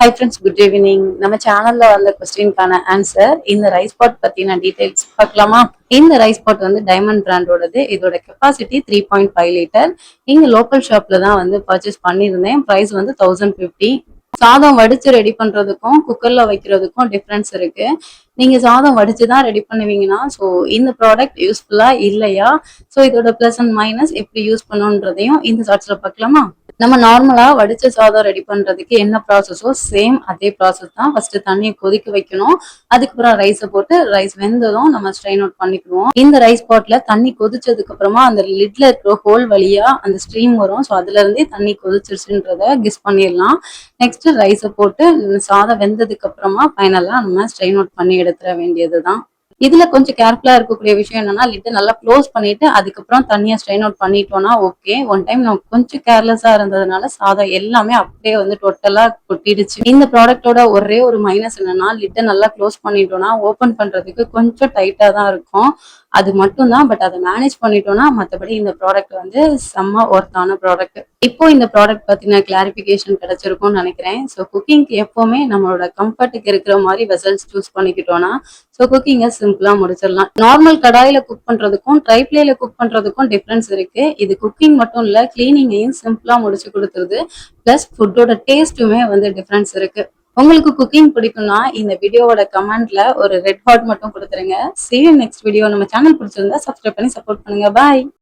Hi friends, good evening. நம்ம சேனல்ல வந்த கொஸ்டின்கான ஆன்சர் இந்த ரைஸ் பாட் பத்தின டீடைல்ஸ் பார்க்கலாமா? இந்த ரைஸ் பாட் வந்து டைமண்ட் பிராண்டோடது. இதோட கெப்பாசிட்டி 3.5 லிட்டர். இங்க லோக்கல் ஷாப்ல தான் வந்து பர்ச்சேஸ் பண்ணியிருந்தேன். பிரைஸ் வந்து 1050. சாதம் வடிச்சு ரெடி பண்றதுக்கும் குக்கர்ல வைக்கிறதுக்கும் டிஃபரன்ஸ் இருக்கு. நீங்க சாதம் வடிச்சு தான் ரெடி பண்ணுவீங்கன்னா ஸோ இந்த ப்ராடக்ட் யூஸ்ஃபுல்லா இல்லையா, ஸோ இதோட பிளஸ் அண்ட் மைனஸ் எப்படி யூஸ் பண்ணுன்றதையும் இந்த ஷார்ட்ஸ்ல பார்க்கலாமா? நம்ம நார்மலா வடிச்ச சாதம் ரெடி பண்றதுக்கு என்ன ப்ராசஸோ சேம் அதே ப்ராசஸ் தான். ஃபர்ஸ்ட் தண்ணியை கொதிக்க வைக்கணும். அதுக்கப்புறம் ரைஸை போட்டு ரைஸ் வெந்ததும் நம்ம ஸ்ட்ரெயின் அவுட் பண்ணிக்குவோம். இந்த ரைஸ் பாட்ல தண்ணி கொதிச்சதுக்கு அப்புறமா அந்த லிட்ல இருக்கிற ஹோல் வழியா அந்த ஸ்ட்ரீம் வரும். ஸோ அதுல இருந்தே தண்ணி கொதிச்சிருச்சுன்றத கெஸ் பண்ணிடலாம். நெக்ஸ்ட் ரைஸை போட்டு சாதம் வெந்ததுக்கு அப்புறமா ஃபைனலா நம்ம ஸ்ட்ரெயின் அவுட் பண்ணி எடுத்துட வேண்டியதுதான். இதுல கொஞ்சம் கேர்ஃபுல்லா இருக்கக்கூடிய விஷயம் என்னன்னா, லிட்ட நல்லா க்ளோஸ் பண்ணிட்டு அதுக்கப்புறம் தண்ணியை ஸ்ட்ரெயின் அவுட் பண்ணிட்டோம்னா ஓகே. ஒன் டைம் நம்ம கொஞ்சம் கேர்லெஸ்ஸா இருந்ததுனால சாதம் எல்லாமே அப்படியே வந்து டோட்டலா கொட்டிடுச்சு. இந்த ப்ராடக்டோட ஒரே ஒரு மைனஸ் என்னன்னா, லிட்ட நல்லா க்ளோஸ் பண்ணிட்டோம்னா ஓபன் பண்றதுக்கு கொஞ்சம் டைட்டா தான் இருக்கும். அது மட்டும் தான். பட் அதை மேனேஜ் பண்ணிட்டோம்னா மற்றபடி இந்த ப்ராடக்ட் வந்து செம்ம ஒர்த்தான ப்ராடக்ட். இப்போ இந்த ப்ராடக்ட் பத்தின கிளாரிபிகேஷன் கிடைச்சிருக்கும்னு நினைக்கிறேன். ஸோ குக்கிங்க்கு எப்பவுமே நம்மளோட கம்ஃபர்ட்டுக்கு இருக்கிற மாதிரி வெசல்ஸ் சூஸ் பண்ணிக்கிட்டோம்னா ஸோ குக்கிங்கை சிம்பிளா முடிச்சிடலாம். நார்மல் கடாயில குக் பண்றதுக்கும் ட்ரைப்ளேல குக் பண்றதுக்கும் டிஃபரன்ஸ் இருக்கு. இது குக்கிங் மட்டும் இல்ல, கிளீனிங்கையும் சிம்பிளா முடிச்சு கொடுத்துருது. பிளஸ் ஃபுட்டோட டேஸ்ட்டுமே வந்து டிஃபரன்ஸ் இருக்கு. உங்களுக்கு குக்கிங் பிடிக்கும்னா இந்த வீடியோவோட கமெண்ட்ல ஒரு ரெட் ஹார்ட் மட்டும் கொடுத்துருங்க. See you next video. நம்ம சேனல் பிடிச்சிருந்தா சப்ஸ்கிரைப் பண்ணி சப்போர்ட் பண்ணுங்க. பாய்.